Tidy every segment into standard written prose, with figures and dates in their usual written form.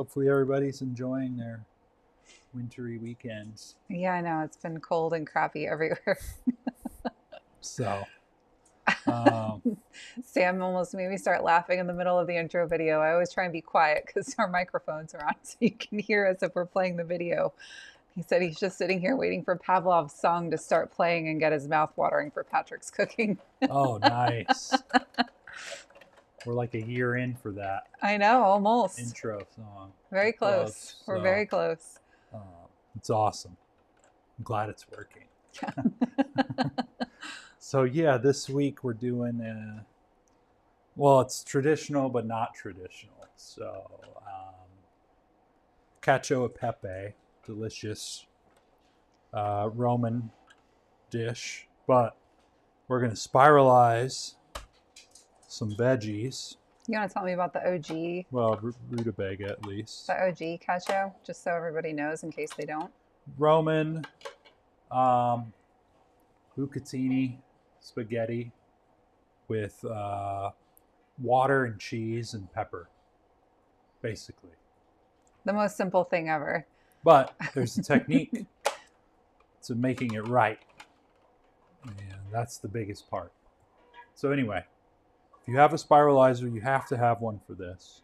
Hopefully everybody's enjoying their wintry weekends. Yeah, I know. It's been cold and crappy everywhere. So, um, Sam almost made me start laughing in the middle of the intro video. I always try and be quiet because our microphones are on so you can hear us if we're playing the video. He said he's just sitting here waiting for Pavlov's song to start playing and get his mouth watering for Patrick's cooking. oh, nice. We're like a year in for that I know, almost. intro song. Very close. We're very close. It's awesome. I'm glad it's working. So yeah, this week we're doing it's traditional but not traditional. So cacio e pepe, delicious Roman dish, but we're gonna spiralize some veggies. You want to tell me about the OG? Well, rutabaga at least. The OG cacio, just so everybody knows in case they don't. Roman bucatini spaghetti with water and cheese and pepper, basically. The most simple thing ever. But there's a technique to making it right, and that's the biggest part. So anyway, if you have a spiralizer, you have to have one for this,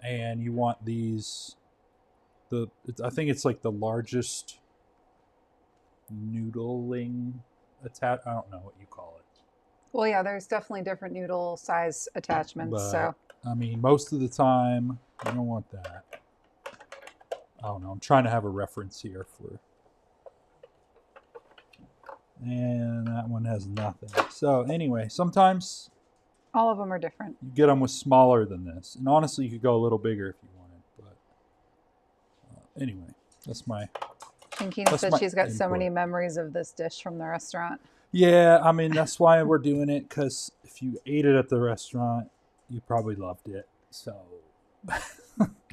and you want these. I think it's like the largest noodling attach. I don't know what you call it. Well, yeah, there's definitely different noodle size attachments. But, so I mean, most of the time, you don't want that. I don't know. I'm trying to have a reference here for. And that one has nothing. So anyway, sometimes all of them are different. you get them with smaller than this. And honestly, you could go a little bigger if you wanted. But anyway, that's my... Shinkini said she's got so many memories of this dish from the restaurant. Yeah, I mean, that's why we're doing it, because if you ate it at the restaurant, you probably loved it. So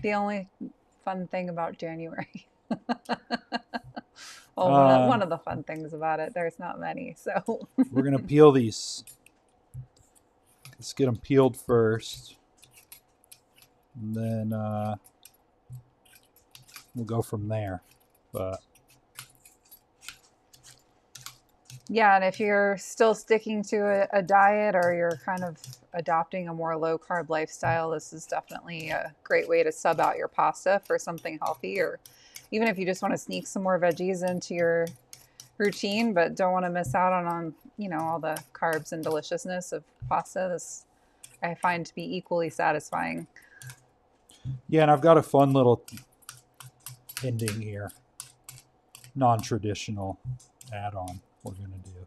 the only fun thing about January. Well, one of the fun things about it. There's not many, so. We're going to peel these. Let's get them peeled first. And then we'll go from there. But yeah, and if you're still sticking to a diet or you're kind of adopting a more low-carb lifestyle, this is definitely a great way to sub out your pasta for something healthy, or even if you just want to sneak some more veggies into your routine but don't want to miss out on all the carbs and deliciousness of pasta. This I find to be equally satisfying. Yeah, and I've got a fun little ending here. Non-traditional add-on we're going to do.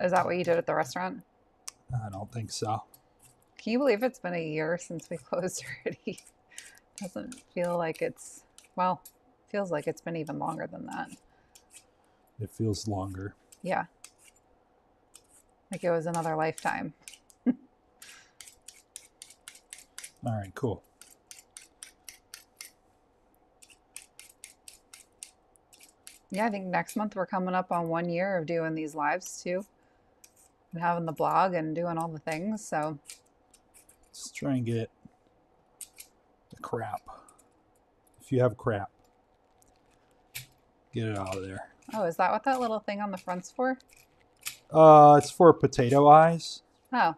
Is that what you did at the restaurant? I don't think so. Can you believe it's been a year since we closed already? Doesn't feel like it's, well, feels like it's been even longer than that. It feels longer. Yeah. Like it was another lifetime. All right, cool. Yeah, I think next month we're coming up on 1 year of doing these lives too. And having the blog and doing all the things, so. Let's try and get the crap. If you have crap, get it out of there. Oh, is that what that little thing on the front's for? It's for potato eyes. Oh.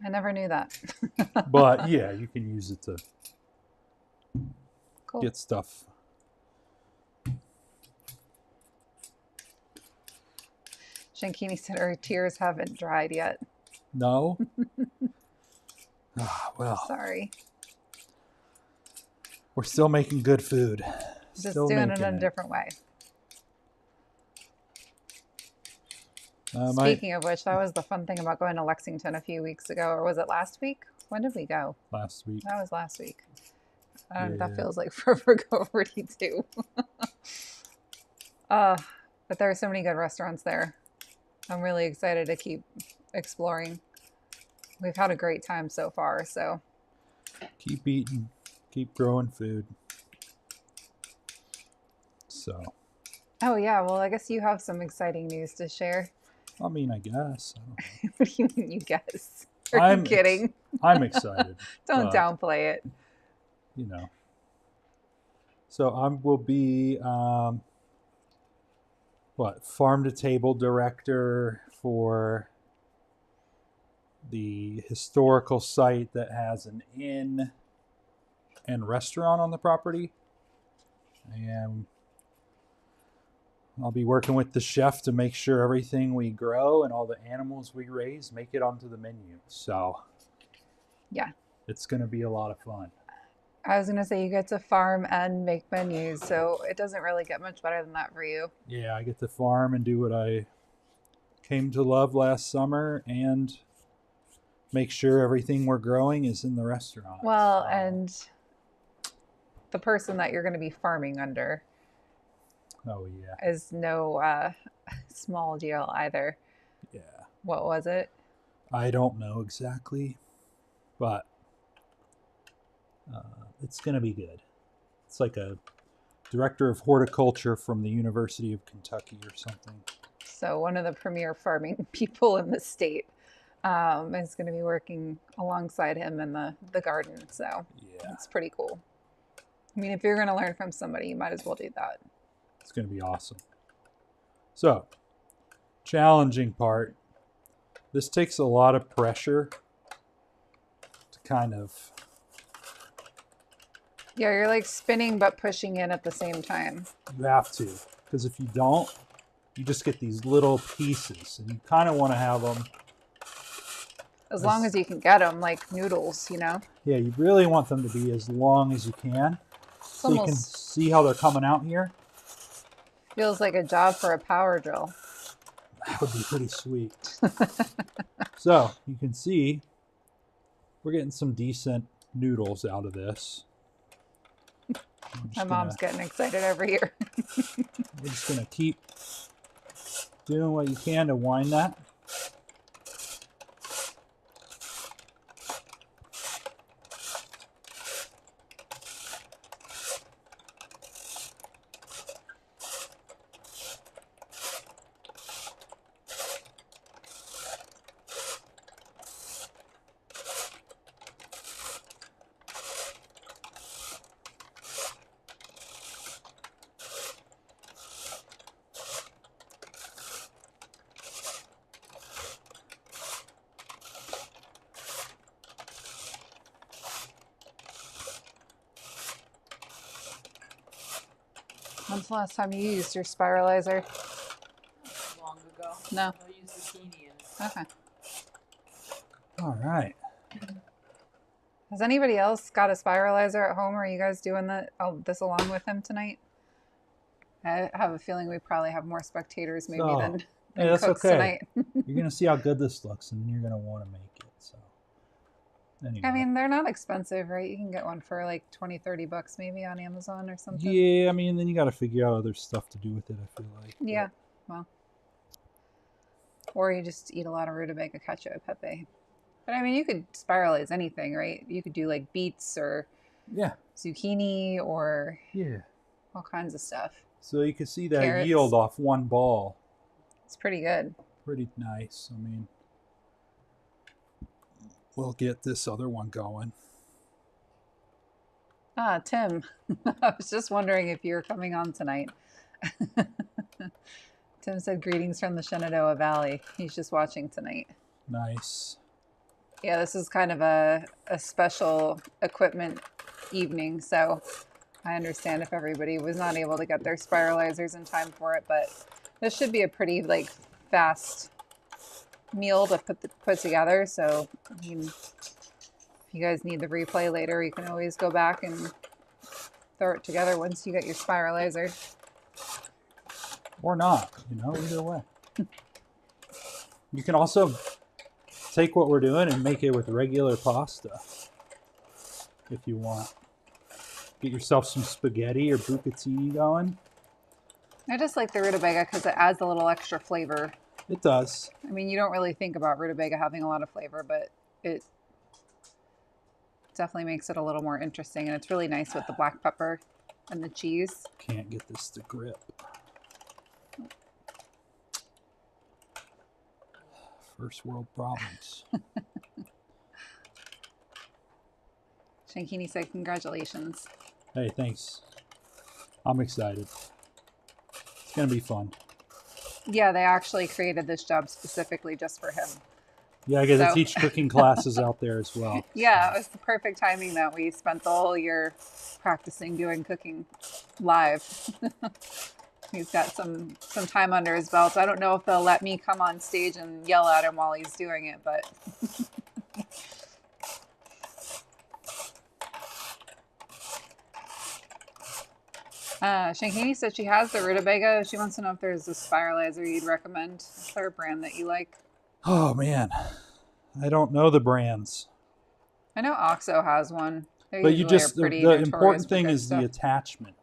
I never knew that. But yeah, you can use it to get stuff. Shinkini said her tears haven't dried yet. No? Well. Sorry. We're still making good food. Just doing it in a different way. Speaking of which, that was the fun thing about going to Lexington a few weeks ago. Or was it last week? When did we go? Last week. That was last week. That feels like forever ago already too. But there are so many good restaurants there. I'm really excited to keep exploring. We've had a great time so far, so. Keep eating. Keep growing food. So. Oh, yeah. Well, I guess you have some exciting news to share. I mean, I guess. I don't know. What do you mean you guess? Are you kidding? I'm excited. Don't downplay it. You know. So I will be farm to table director for the historical site that has an inn and restaurant on the property. And I'll be working with the chef to make sure everything we grow and all the animals we raise make it onto the menu. So yeah, it's going to be a lot of fun. I was going to say you get to farm and make menus, so it doesn't really get much better than that for you. Yeah, I get to farm and do what I came to love last summer and make sure everything we're growing is in the restaurant. Well, so. And the person that you're going to be farming under is no small deal either. Yeah. What was it? I don't know exactly, but it's going to be good. It's like a director of horticulture from the University of Kentucky or something. So one of the premier farming people in the state is going to be working alongside him in the garden. So yeah, it's pretty cool. I mean, if you're going to learn from somebody, you might as well do that. It's going to be awesome. So, challenging part. This takes a lot of pressure to kind of... Yeah, you're like spinning but pushing in at the same time. You have to. Because if you don't, you just get these little pieces. And you kind of want to have them... As long as you can get them, like noodles, you know? Yeah, you really want them to be as long as you can. So you can see how they're coming out here. Feels like a job for a power drill. That would be pretty sweet. So you can see we're getting some decent noodles out of this. My mom's getting excited over here. We're just going to keep doing what you can to wind that. When's the last time you used your spiralizer? Long ago. No. I used zucchini. Okay. All right. Has anybody else got a spiralizer at home? Or are you guys doing this along with him tonight? I have a feeling we probably have more spectators maybe than that's cooks okay. tonight. You're going to see how good this looks, and you're going to want to make it. So, anyway. I mean, they're not expensive, right? You can get one for like $20-$30 maybe on Amazon or something. Yeah, I mean, then you got to figure out other stuff to do with it, I feel like. Yeah, well. Or you just eat a lot of Rutabaga Cacio Pepe. But I mean, you could spiralize anything, right? You could do like beets or zucchini or all kinds of stuff. So you can see that Carrots. Yield off one ball. It's pretty good. Pretty nice. I mean, we'll get this other one going. Ah, Tim. I was just wondering if you're coming on tonight. Tim said greetings from the Shenandoah Valley. He's just watching tonight. Nice. Yeah, this is kind of a special equipment evening, so I understand if everybody was not able to get their spiralizers in time for it, but this should be a pretty like fast meal to put together. So I mean, if you guys need the replay later, you can always go back and throw it together once you get your spiralizer. Or not, either way. You can also take what we're doing and make it with regular pasta if you want. Get yourself some spaghetti or bucatini going. I just like the rutabaga because it adds a little extra flavor. It does. I mean, you don't really think about rutabaga having a lot of flavor, but it definitely makes it a little more interesting. And it's really nice with the black pepper and the cheese. Can't get this to grip. First world problems. Shankini said, congratulations. Hey, thanks. I'm excited. It's going to be fun. Yeah, they actually created this job specifically just for him. Yeah, I get to So- teach cooking classes out there as well. Yeah, it was the perfect timing that we spent the whole year practicing doing cooking live. He's got some time under his belt. I don't know if they'll let me come on stage and yell at him while he's doing it, but Shankini said she has the Rutabaga. She wants to know if there's a spiralizer you'd recommend. Is there a brand that you like? Oh, man. I don't know the brands. I know OXO has one. They But you usually just, are pretty the notorious important for thing good is the stuff. attachment.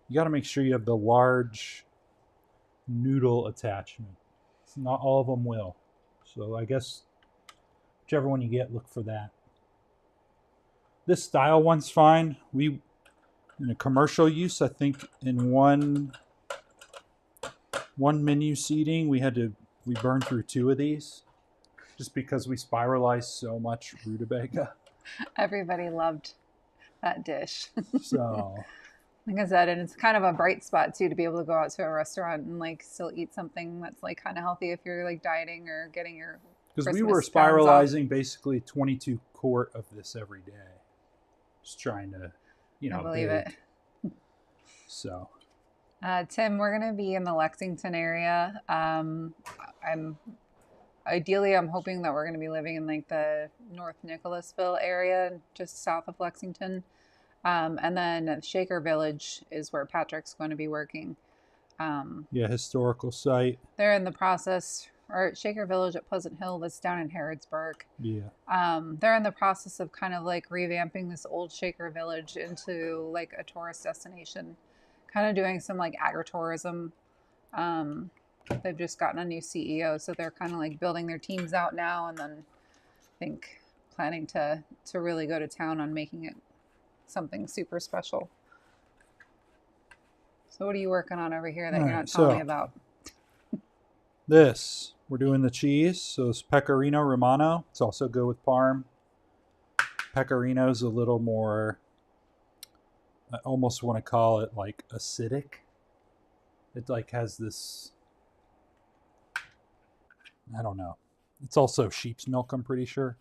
You got to make sure you have the large noodle attachment. Not all of them will. So I guess whichever one you get, look for that. This style one's fine. We, in a commercial use, I think in one menu seating, we burned through 2 of these just because we spiralized so much rutabaga. Everybody loved that dish. So Like I said, and it's kind of a bright spot too to be able to go out to a restaurant and like still eat something that's like kind of healthy if you're like dieting or getting your because we Christmas were pounds off. spiralizing basically 22 quart of this every day. Just trying to, I believe it. So Tim, we're gonna be in the Lexington area. I'm hoping that we're gonna be living in like the North Nicholasville area, just south of Lexington. And then Shaker Village is where Patrick's going to be working. yeah, historical site. They're in the process, or Shaker Village at Pleasant Hill, that's down in Harrodsburg. Yeah. They're in the process of kind of like revamping this old Shaker Village into like a tourist destination, kind of doing some like agritourism. They've just gotten a new CEO, so they're kind of like building their teams out now, and then I think planning to really go to town on making it something super special. So what are you working on over here that you're not telling me about? This, we're doing the cheese. So it's Pecorino Romano. It's also good with Parm. Pecorino's a little more, I almost want to call it like acidic. It like has this, I don't know. It's also sheep's milk, I'm pretty sure.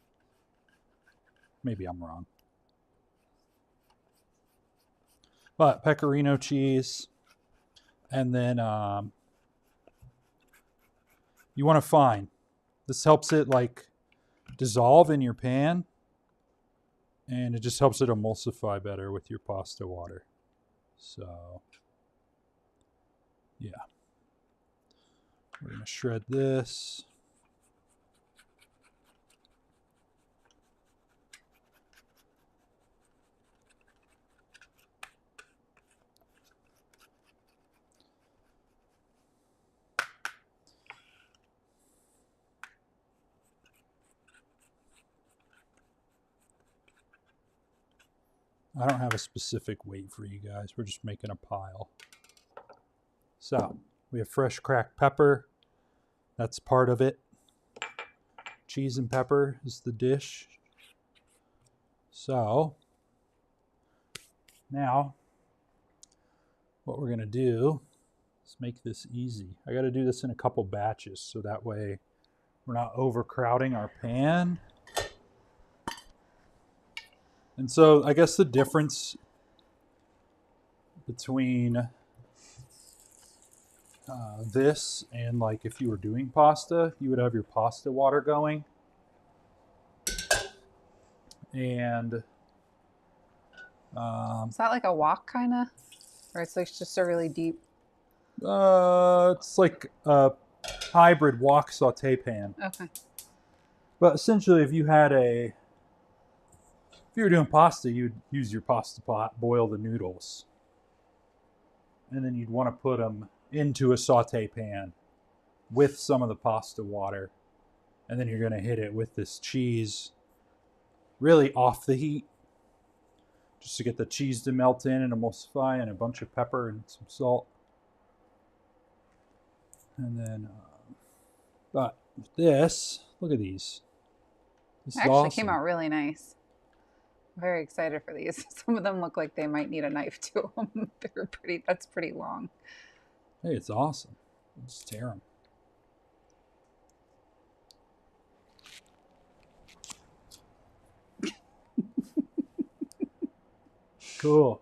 Maybe I'm wrong. But pecorino cheese. And then you want to find, this helps it like dissolve in your pan. And it just helps it emulsify better with your pasta water. So, yeah. We're going to shred this. I don't have a specific weight for you guys. We're just making a pile. So, we have fresh cracked pepper. That's part of it. Cheese and pepper is the dish. So, now, what we're going to do is make this easy. I got to do this in a couple batches so that way we're not overcrowding our pan. And so I guess the difference between this and like if you were doing pasta, you would have your pasta water going. And Is that like a wok kind of? Or it's like just a really deep? it's like a hybrid wok saute pan. Okay. But essentially if you were doing pasta, you'd use your pasta pot, boil the noodles. And then you'd want to put them into a saute pan with some of the pasta water. And then you're going to hit it with this cheese really off the heat. Just to get the cheese to melt in and emulsify, and a bunch of pepper and some salt. And then, but with this, look at these. This It is actually awesome. came out really nice. Very excited for these. Some of them look like they might need a knife to them. That's pretty long. Hey, it's awesome. Just tear them. Cool.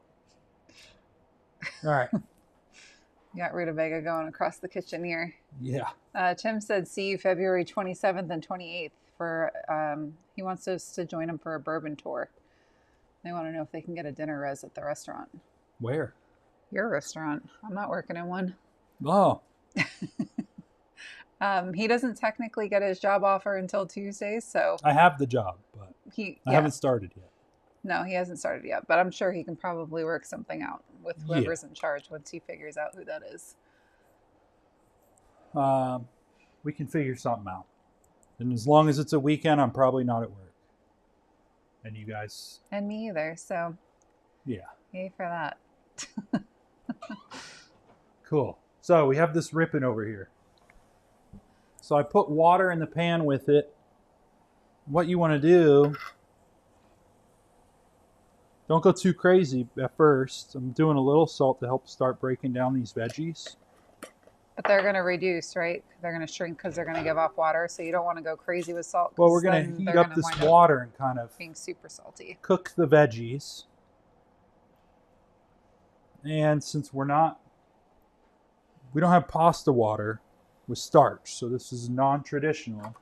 All right. Got Rutabaga going across the kitchen here. Yeah. Tim said, see you February 27th and 28th for, he wants us to join him for a bourbon tour. They want to know if they can get a dinner res at the restaurant. Where? Your restaurant. I'm not working in one. Oh. He doesn't technically get his job offer until Tuesdays, so I have the job, but I haven't started yet. No, he hasn't started yet, but I'm sure he can probably work something out with whoever's in charge once he figures out who that is. We can figure something out. And as long as it's a weekend, I'm probably not at work. And you guys? And me either, so yeah. Yay for that. Cool. So we have this ripping over here. So I put water in the pan with it. What you want to do, don't go too crazy at first. I'm doing a little salt to help start breaking down these veggies. But they're going to reduce, right? They're going to shrink because they're going to give off water. So you don't want to go crazy with salt. Well, we're going to heat up this water and kind of being super salty. Cook the veggies. And since we don't have pasta water with starch, so this is non-traditional,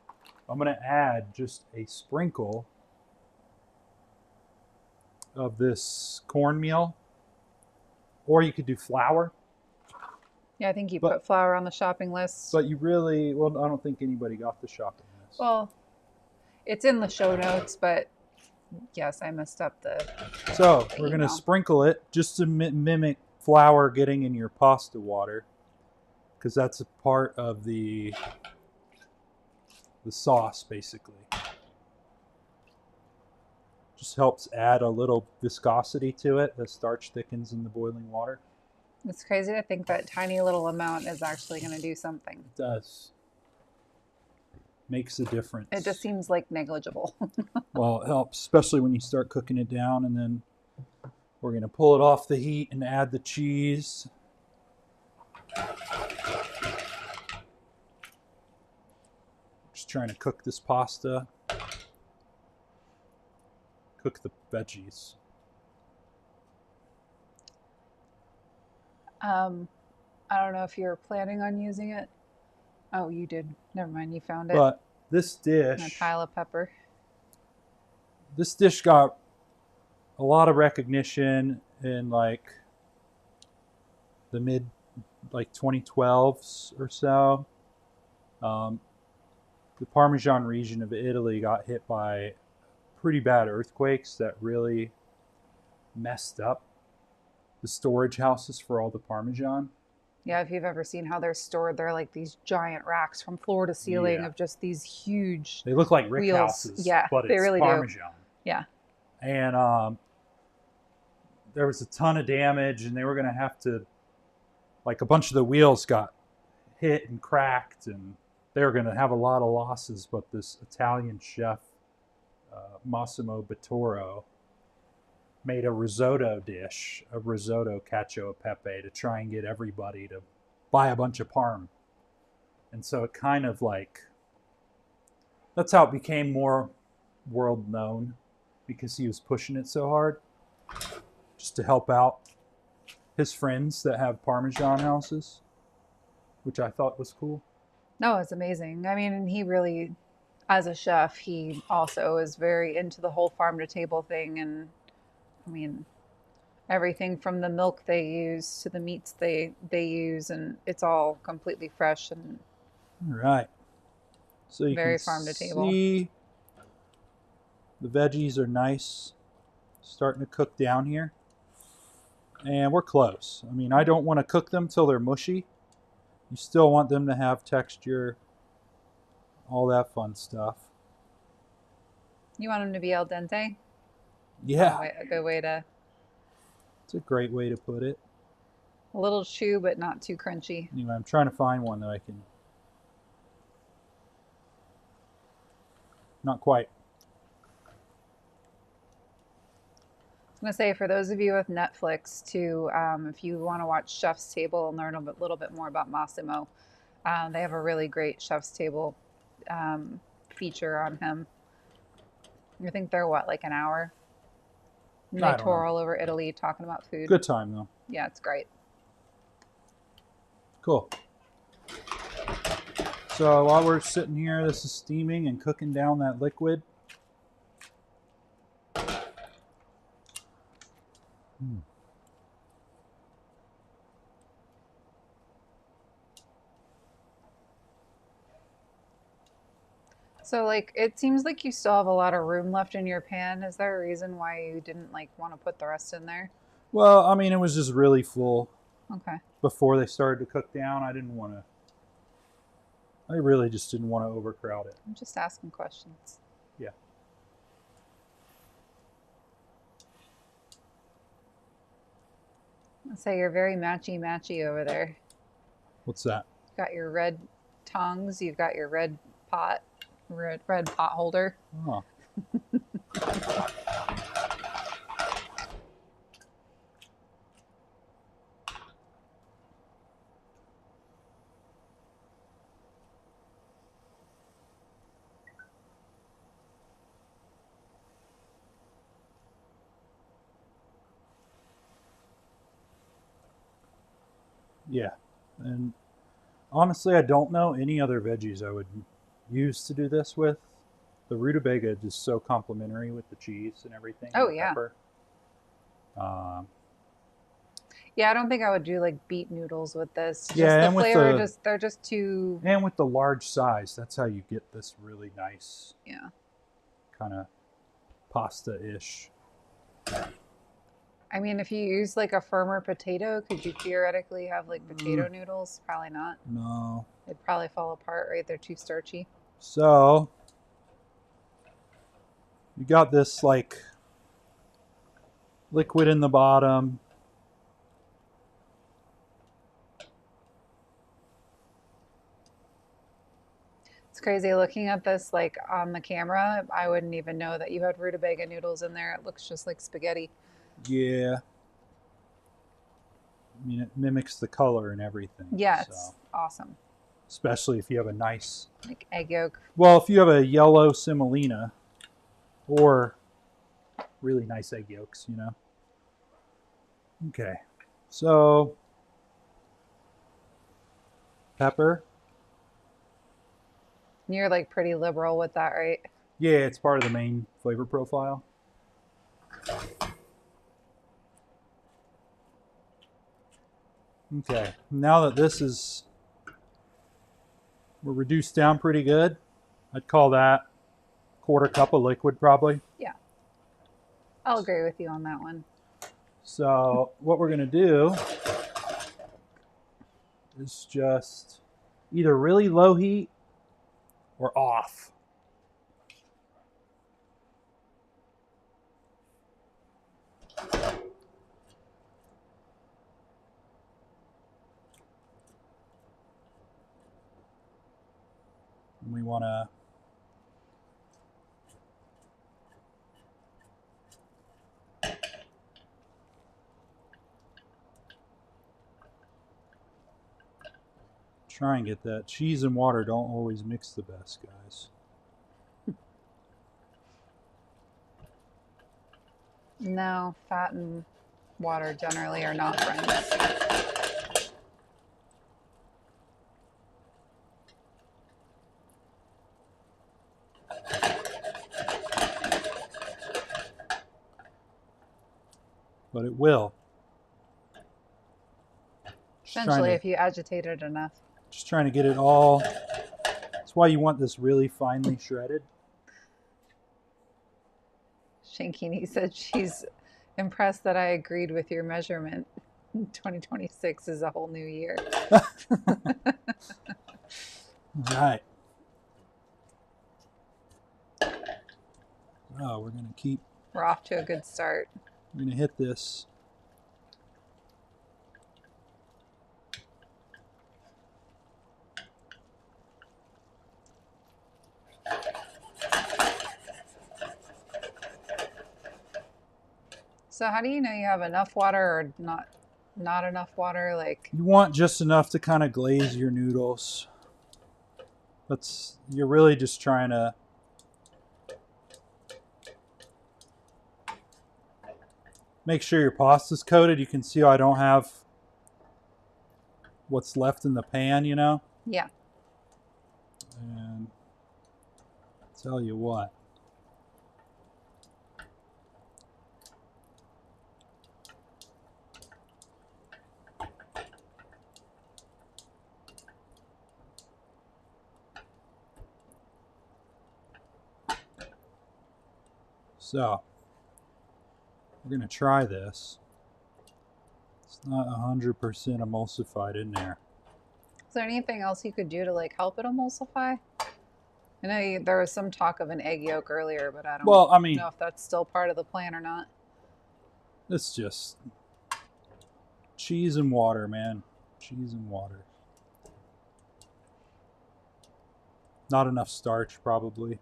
I'm going to add just a sprinkle of this cornmeal, or you could do flour. Yeah, I think you put flour on the shopping list. But you really, well, I don't think anybody got the shopping list. Well, it's in the show notes, but yes, I messed up So we're going to sprinkle it just to mimic flour getting in your pasta water, because that's a part of the sauce, basically. Just helps add a little viscosity to it. The starch thickens in the boiling water. It's crazy to think that tiny little amount is actually going to do something. It does. Makes a difference. It just seems like negligible. Well, it helps, especially when you start cooking it down, and then we're going to pull it off the heat and add the cheese. Just trying to cook this pasta. Cook the veggies. I don't know if you're planning on using it. Oh, you did. Never mind. You found it. But this dish, and a pile of pepper. This dish got a lot of recognition in like the mid 2012s or so. The Parmesan region of Italy got hit by pretty bad earthquakes that really messed up the storage houses for all the Parmesan. Yeah, if you've ever seen how they're stored, they're like these giant racks from floor to ceiling of just these huge. They look like rick wheels. houses, yeah, but they it's really Parmesan. do. Yeah. And there was a ton of damage, and they were going to have to, like, a bunch of the wheels got hit and cracked, and they were going to have a lot of losses. But this Italian chef, Massimo Bottoro, made a risotto dish, a risotto cacio e pepe, to try and get everybody to buy a bunch of parm. And so it kind of like, that's how it became more world known, because he was pushing it so hard just to help out his friends that have Parmesan houses, which I thought was cool. No, it's amazing. I mean, he really, as a chef, he also is very into the whole farm to table thing. And I mean, everything from the milk they use to the meats they use, and it's all completely fresh and all right. So you very can farm to table. See the veggies are nice, starting to cook down here, and we're close. I mean, I don't want to cook them till they're mushy. You still want them to have texture, all that fun stuff. You want them to be al dente? Yeah. A good way to... It's a great way to put it. A little chew, but not too crunchy. Anyway, I'm trying to find one that I can... Not quite. gonna say for those of you with Netflix too, if you want to watch Chef's Table and learn a little bit more about Massimo, they have a really great Chef's Table feature on him. I think they're what, like an hour? And I they don't tour know. all over Italy talking about food. Good time though. Yeah, it's great. Cool. So while we're sitting here, this is steaming and cooking down that liquid. So like it seems like you still have a lot of room left in your pan. Is there a reason why you didn't like want to put the rest in there? Well, I mean, it was just really full Okay. before they started to cook down. I really just didn't want to overcrowd it. I'm just asking questions. Yeah. I'd say you're very matchy over there. What's that? You've got your red tongs, you've got your red pot holder. Oh. Yeah, and honestly, I don't know any other veggies I would use to do this with. The rutabaga is just so complimentary with the cheese and everything. Oh, and yeah. Pepper. Yeah, I don't think I would do like beet noodles with this. Just Yeah, the and with flavor, the- they're just too. And with the large size, that's how you get this really nice Yeah. kind of pasta-ish. I mean, if you use like a firmer potato, could you theoretically have like potato Mm. noodles? Probably not. No. They'd probably fall apart, right? They're too starchy. So you got this like liquid in the bottom. It's crazy looking at this like on the camera. I wouldn't even know that you had rutabaga noodles in there. It looks just like spaghetti. Yeah. I mean, it mimics the color and everything. Yeah, it's so. awesome. Especially if you have a nice, Like egg yolk. well, if you have a yellow semolina or really nice egg yolks, you know. Okay. So, pepper. You're like pretty liberal with that, right? Yeah, it's part of the main flavor profile. Okay, now that this is, we're reduced down pretty good, I'd call that quarter cup of liquid probably. Yeah. I'll agree with you on that one. So what we're going to do is just either really low heat or off. And we want to try and get that. Cheese and water don't always mix the best, guys. No, fat and water generally are not friends. But it will. Just trying Essentially, to- if you agitate it enough. Just trying to get it all. That's why you want this really finely shredded. Shankini said she's impressed that I agreed with your measurement. 2026 is a whole new year. All right. Oh, we're gonna keep. We're off to a good start. We're gonna hit this. So how do you know you have enough water or not enough water? Like, You want just enough to kind of glaze your noodles. You're really just trying to make sure your pasta's coated. You can see I don't have what's left in the pan, you know? yeah. And tell you what. So, we're going to try this. It's not 100% emulsified in there. Is there anything else you could do to like help it emulsify? I know there was some talk of an egg yolk earlier, but I don't Well, I mean, know if that's still part of the plan or not. it's just cheese and water, man. Cheese and water. Not enough starch, probably.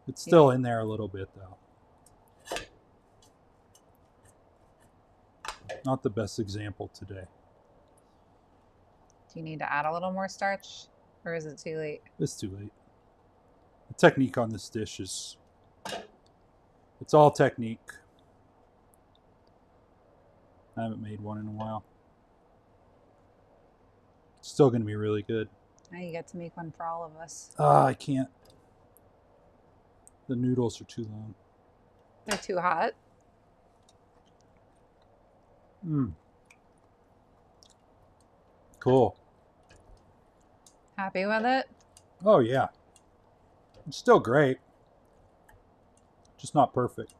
It's still in there a little bit, though. Not the best example today. Do you need to add a little more starch, or is it too late? It's too late. The technique on this dish is... It's all technique. I haven't made one in a while. It's still going to be really good. Now you get to make one for all of us. I can't. The noodles are too long. They're too hot. Cool. Happy with it? Oh, yeah. It's still great. Just not perfect.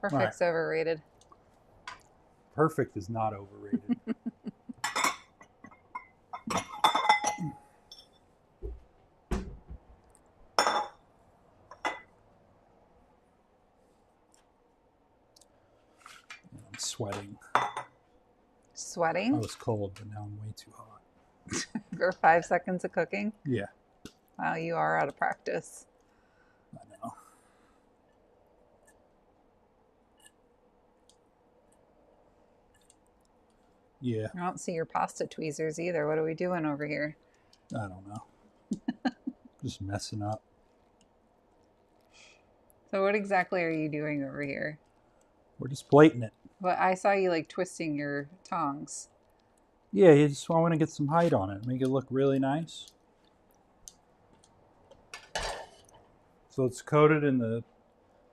Perfect's overrated. Perfect is not overrated. I'm sweating. Sweating? I was cold, but now I'm way too hot. For 5 seconds of cooking? Yeah, Wow, you are out of practice. I know. Yeah, I don't see your pasta tweezers either. What are we doing over here? I don't know. Just messing up. So what exactly are you doing over here? We're just plating it. Well, I saw you like twisting your tongs. Yeah, you just want to get some height on it. Make it look really nice. So it's coated in the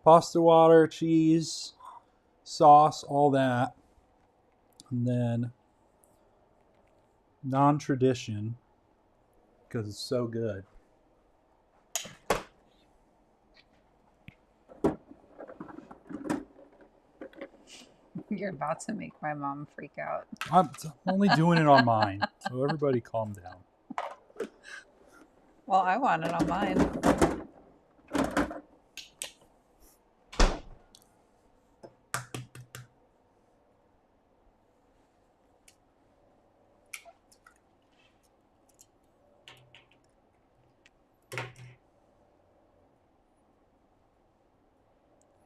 pasta water, cheese, sauce, all that. And then non-tradition, because it's so good. You're about to make my mom freak out. I'm only doing it on mine, so everybody calm down. Well, I want it on mine.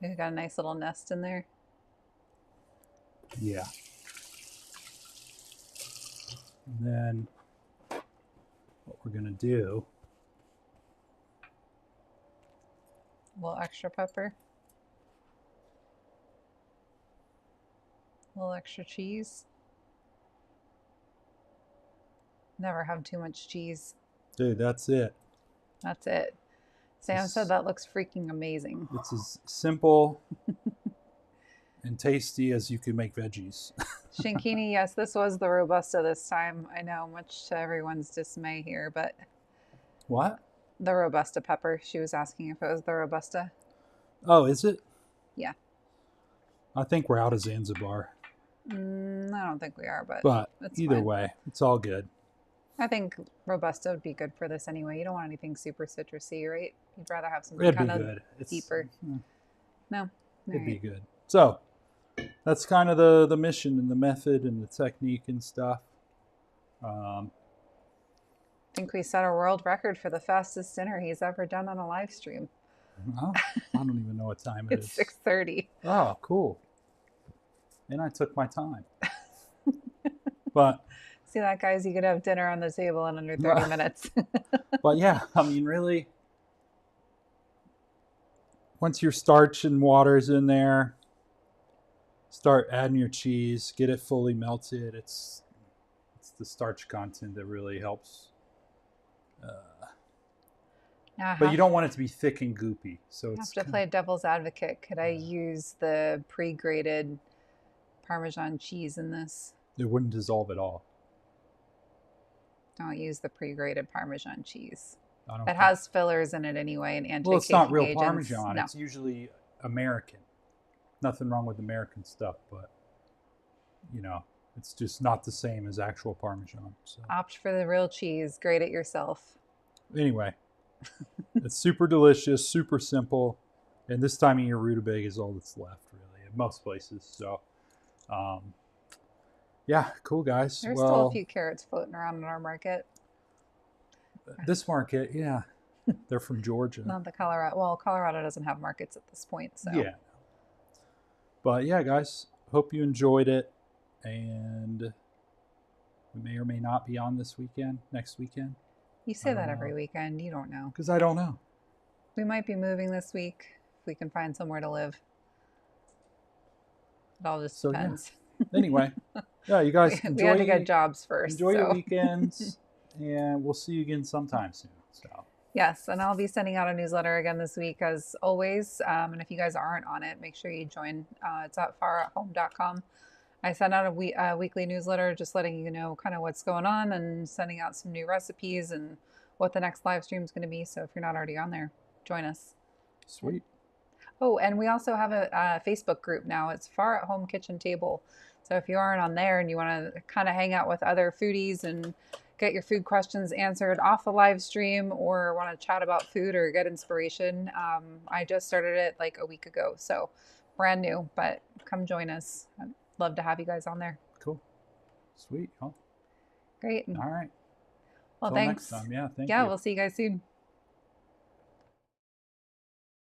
You got a nice little nest in there. Yeah. And then what we're going to do, A little extra pepper. A little extra cheese. Never have too much cheese. dude, that's it. That's it. Sam said that looks freaking amazing. It's as simple and tasty as you can make veggies. Shinkini, yes, this was the Robusta this time. I know, much to everyone's dismay here, but What? the Robusta pepper. She was asking if it was the Robusta. Oh, is it? Yeah. I think we're out of Zanzibar. I don't think we are, But it's either fine. way, it's all good. I think Robusta would be good for this anyway. You don't want anything super citrusy, right? You'd rather have something It'd be kind of good. deeper. No? It'd be Alright. good. So that's kind of the mission and the method and the technique and stuff. I think we set a world record for the fastest dinner he's ever done on a live stream. Oh, I don't even know what time it It's is. 6:30. Oh, cool. And I took my time. But See that, guys? You could have dinner on the table in under 30 minutes. but yeah, I mean, really, once your starch and water is in there, start adding your cheese, get it fully melted. It's the starch content that really helps. Now But you don't want it to be thick and goopy. So I it's have to play devil's advocate. Could I use the pre-grated Parmesan cheese in this? it wouldn't dissolve at all. Don't use the pre-grated Parmesan cheese. I don't It think- has fillers in it anyway and anti-caking Well, it's not real agents. Parmesan. No. It's usually American. Nothing wrong with American stuff, but you know, it's just not the same as actual Parmesan. So Opt for the real cheese. Grate it yourself. anyway, it's super delicious, super simple, and this time of year, rutabaga is all that's left, really, in most places. So, yeah, cool, guys. There's well, still a few carrots floating around in our market. this market, yeah, they're from Georgia. Not the Colorado. Well, Colorado doesn't have markets at this point, so. Yeah. But yeah, guys, hope you enjoyed it, and we may or may not be on this weekend, next weekend, You say I that don't every know. weekend. You don't know. because I don't know. We might be moving this week if we can find somewhere to live. It all just So, yeah. depends. Anyway, yeah, you guys We enjoy. had to get jobs first. Enjoy your so. weekends, and we'll see you again sometime soon. So, Yes, and I'll be sending out a newsletter again this week as always. And if you guys aren't on it, make sure you join. It's at farathome.com. I send out a weekly newsletter just letting you know kind of what's going on and sending out some new recipes and what the next live stream is going to be. So if you're not already on there, join us. sweet. Oh, and we also have a Facebook group now. It's Far at Home Kitchen Table. So if you aren't on there and you want to kind of hang out with other foodies and get your food questions answered off the live stream or want to chat about food or get inspiration, I just started it like a week ago. So brand new, but come join us. I'd love to have you guys on there. Cool. Sweet. Oh, Great. all right. Well, Till thanks. next time. Yeah, thank Yeah, you. we'll see you guys soon.